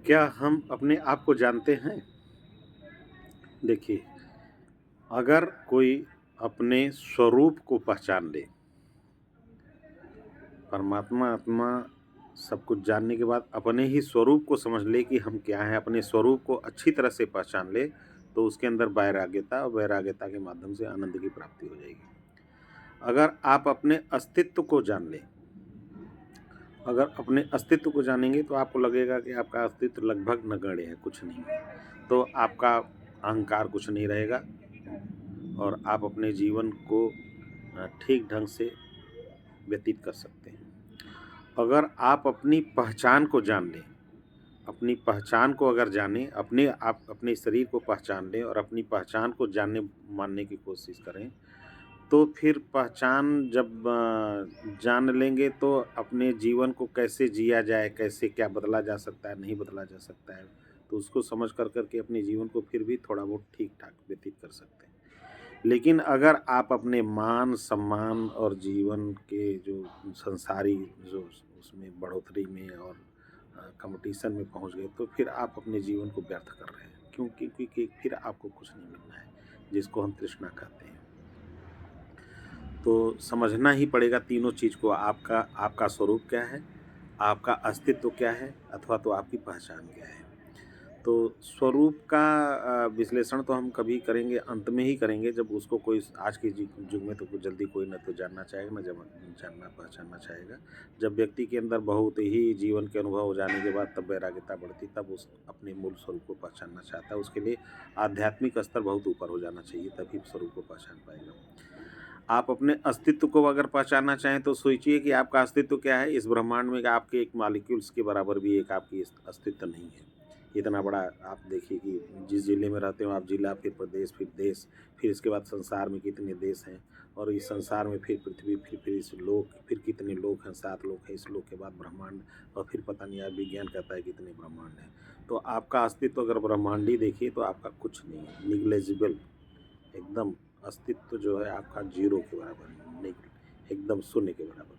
क्या हम अपने आप को जानते हैं? देखिए, अगर कोई अपने स्वरूप को पहचान ले, परमात्मा, आत्मा सब कुछ जानने के बाद अपने ही स्वरूप को समझ ले कि हम क्या हैं, अपने स्वरूप को अच्छी तरह से पहचान ले, तो उसके अंदर वैराग्यता और वैराग्यता के माध्यम से आनंद की प्राप्ति हो जाएगी। अगर आप अपने अस्तित्व को जान लें, अगर अपने अस्तित्व को जानेंगे तो आपको लगेगा कि आपका अस्तित्व लगभग नगण्य है, कुछ नहीं है। तो आपका अहंकार कुछ नहीं रहेगा और आप अपने जीवन को ठीक ढंग से व्यतीत कर सकते हैं। अगर आप अपनी पहचान को जान लें, अपनी पहचान को अगर जानें, आप अपने शरीर को पहचान लें और अपनी पहचान को जानने मानने की कोशिश करें, तो फिर पहचान जब जान लेंगे तो अपने जीवन को कैसे जिया जाए, कैसे क्या बदला जा सकता है, नहीं बदला जा सकता है, तो उसको समझ कर के अपने जीवन को फिर भी थोड़ा बहुत ठीक-ठाक व्यतीत कर सकते हैं। लेकिन अगर आप अपने मान-सम्मान और जीवन के जो संसारी जो उसमें बढ़ोतरी में और कॉम्पिटिशन में पहुँच गए, तो फिर आप अपने जीवन को व्यर्थ कर रहे हैं। क्यों? क्योंकि फिर आपको कुछ नहीं मिलना है, जिसको हम तृष्णा कहते हैं। तो समझना ही पड़ेगा तीनों चीज़ को, आपका आपका स्वरूप क्या है, आपका अस्तित्व क्या है, अथवा तो आपकी पहचान क्या है। तो स्वरूप का विश्लेषण तो हम कभी करेंगे, अंत में ही करेंगे, जब उसको कोई आज के युग में तो कुछ जल्दी कोई न तो जानना चाहेगा, न जब जानना पहचानना चाहेगा। जब व्यक्ति के अंदर बहुत ही जीवन के अनुभव हो जाने के बाद तब वैराग्यता बढ़ती, तब उस अपने मूल स्वरूप को पहचानना चाहता है। उसके लिए आध्यात्मिक स्तर बहुत ऊपर हो जाना चाहिए, तभी स्वरूप को पहचान पाएगा। आप अपने अस्तित्व को अगर पहचानना चाहें तो सोचिए कि आपका अस्तित्व क्या है। इस ब्रह्मांड में आपके एक मॉलिक्यूल्स के बराबर भी एक आपकी अस्तित्व नहीं है। इतना बड़ा आप देखिए कि जिस ज़िले में रहते हो आप, ज़िला, फिर प्रदेश, फिर देश, फिर इसके बाद संसार में कितने देश हैं, और इस संसार में फिर पृथ्वी, फिर इस लोक, फिर कितने लोक हैं, 7 लोक हैं, इस लोक के बाद ब्रह्मांड, और फिर पता नहीं, आप विज्ञान कहता है कितने ब्रह्मांड हैं। तो आपका अस्तित्व अगर ब्रह्मांडी देखिए तो आपका कुछ नहीं है, निग्लेजिबल, एकदम अस्तित्व जो है आपका ज़ीरो के बराबर है, नहीं, एकदम शून्य के बराबर।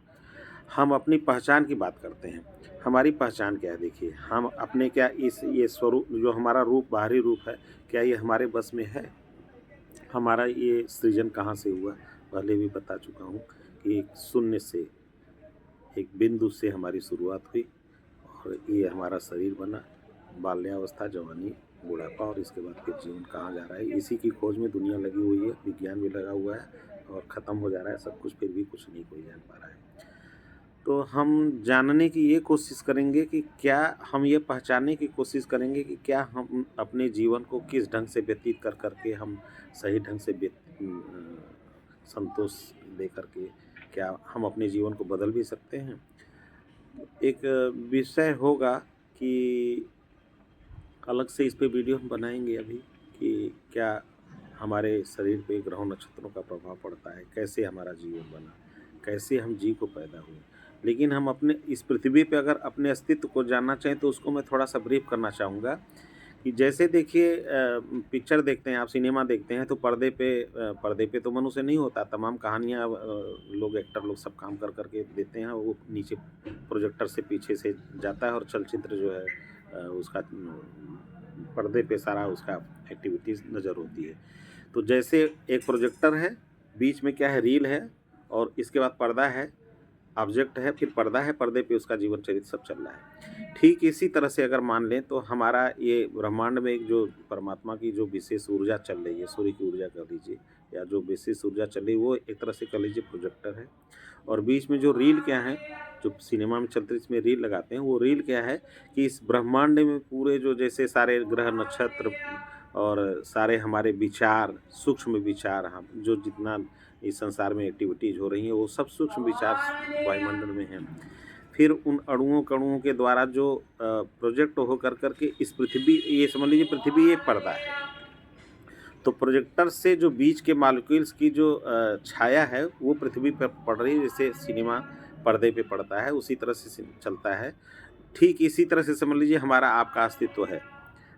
हम अपनी पहचान की बात करते हैं। हमारी पहचान क्या है? देखिए, हम अपने क्या इस ये स्वरूप जो हमारा रूप, बाहरी रूप है, क्या ये हमारे बस में है? हमारा ये सृजन कहाँ से हुआ? पहले भी बता चुका हूँ कि एक शून्य से, एक बिंदु से हमारी शुरुआत हुई और ये हमारा शरीर बना, बाल्यावस्था, जवानी, बुढ़ापा, और इसके बाद फिर जीवन कहाँ जा रहा है, इसी की खोज में दुनिया लगी हुई है, विज्ञान भी लगा हुआ है और ख़त्म हो जा रहा है सब कुछ, फिर भी कुछ नहीं कोई जान पा रहा है। तो हम जानने की ये कोशिश करेंगे कि क्या हम ये पहचानने की कोशिश करेंगे कि क्या हम अपने जीवन को किस ढंग से व्यतीत कर के हम सही ढंग से संतोष दे करके क्या हम अपने जीवन को बदल भी सकते हैं। एक विषय होगा कि अलग से इस पे वीडियो हम बनाएंगे अभी, कि क्या हमारे शरीर पे ग्रहों नक्षत्रों का प्रभाव पड़ता है, कैसे हमारा जीवन बना, कैसे हम जी को पैदा हुए। लेकिन हम अपने इस पृथ्वी पे अगर अपने अस्तित्व को जानना चाहें तो उसको मैं थोड़ा सा ब्रीफ करना चाहूँगा कि जैसे देखिए, पिक्चर देखते हैं आप, सिनेमा देखते हैं, तो पर्दे पे तो मनुष्य नहीं होता, तमाम कहानियाँ लोग, एक्टर लोग सब काम कर के देते हैं, वो नीचे प्रोजेक्टर से पीछे से जाता है और चलचित्र जो है उसका पर्दे पे सारा उसका एक्टिविटीज़ नज़र होती है। तो जैसे एक प्रोजेक्टर है, बीच में क्या है, रील है, और इसके बाद पर्दा है, ऑब्जेक्ट है, फिर पर्दा है, पर्दे पे उसका जीवन चरित्र सब चल रहा है। ठीक इसी तरह से अगर मान लें तो हमारा ये ब्रह्मांड में एक जो परमात्मा की जो विशेष ऊर्जा चल रही है, सूर्य की ऊर्जा कह लीजिए, या जो विशेष ऊर्जा चल रही है, वो एक तरह से कह लीजिए प्रोजेक्टर है। और बीच में जो रील क्या है, जो सिनेमा में चलते इसमें रील लगाते हैं, वो रील क्या है कि इस ब्रह्मांड में पूरे जो जैसे सारे ग्रह नक्षत्र और सारे हमारे विचार, सूक्ष्म विचार, हम जो जितना इस संसार में एक्टिविटीज़ हो रही हैं, वो सब सूक्ष्म विचार वायुमंडल में हैं। फिर उन अणुओं कणुओं के द्वारा जो प्रोजेक्ट हो कर के इस पृथ्वी, ये समझ लीजिए पृथ्वी एक पर्दा है। तो प्रोजेक्टर से जो बीच के मॉलिक्यूल्स की जो छाया है वो पृथ्वी पर पड़ रही है, जैसे सिनेमा पर्दे पे पड़ता है उसी तरह से चलता है। ठीक इसी तरह से समझ लीजिए हमारा आपका अस्तित्व है।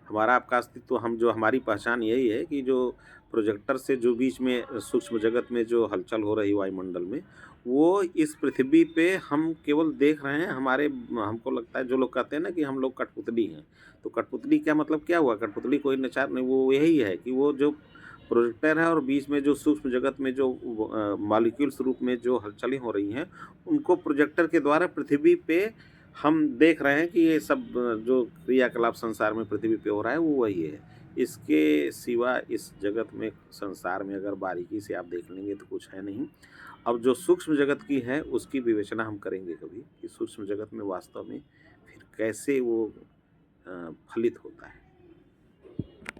हमारा आपका अस्तित्व, हम जो हमारी पहचान यही है कि जो प्रोजेक्टर से जो बीच में सूक्ष्म जगत में जो हलचल हो रही वायुमंडल में, वो इस पृथ्वी पे हम केवल देख रहे हैं, हमारे हमको लगता है जो लोग कहते हैं ना कि हम लोग कठपुतली हैं, तो कठपुतली क्या मतलब क्या हुआ? कठपुतली कोई नचार नहीं, वो यही है कि वो जो प्रोजेक्टर है और बीच में जो सूक्ष्म जगत में जो मॉलिक्यूल्स रूप में जो हलचलें हो रही हैं, उनको प्रोजेक्टर के द्वारा पृथ्वी पे हम देख रहे हैं कि ये सब जो क्रियाकलाप संसार में पृथ्वी पे हो रहा है, वो वही है। इसके सिवा इस जगत में, संसार में अगर बारीकी से आप देख लेंगे तो कुछ है नहीं। अब जो सूक्ष्म जगत की है, उसकी विवेचना हम करेंगे कभी कि सूक्ष्म जगत में वास्तव में फिर कैसे वो फलित होता है।